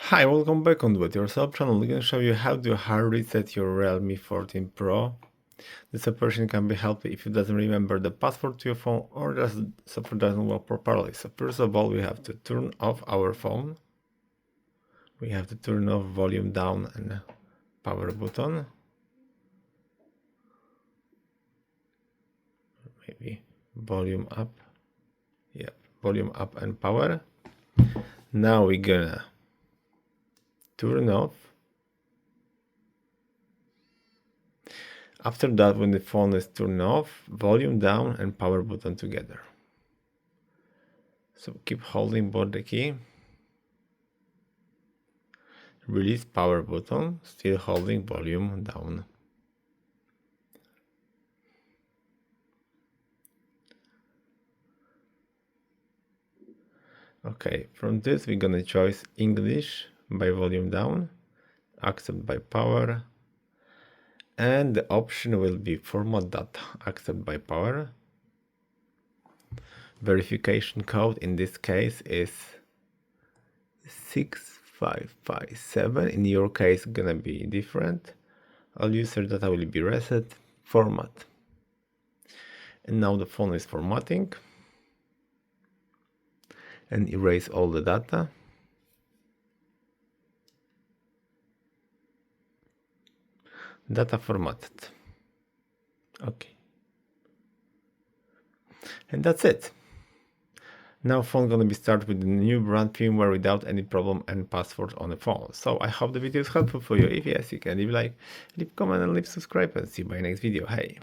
Hi, welcome back on Do It Yourself channel. I'm going to show you how to hard reset your Realme 14 Pro. This operation can be helpful if you doesn't remember the password to your phone or just software doesn't work properly. So first of all, we have to turn off our phone. We have to turn off volume down and power button. Maybe volume up. Yeah, volume up and power. Now we're gonna turn off. After that, when the phone is turned off, volume down and power button together. So keep holding both the key. Release power button, still holding volume down. Okay, from this we're gonna choose English by volume down, accept by power, and the option will be format data, accept by power. Verification code in this case is 6557. In your case gonna be different. All user data will be reset, format. And now the phone is formatting. And erase all the data. Data formatted. Okay. And that's it. Now phone gonna be started with the new brand firmware without any problem and password on the phone. So I hope the video is helpful for you. If yes, you can leave like, leave comment and leave subscribe and see you by next video. Hey.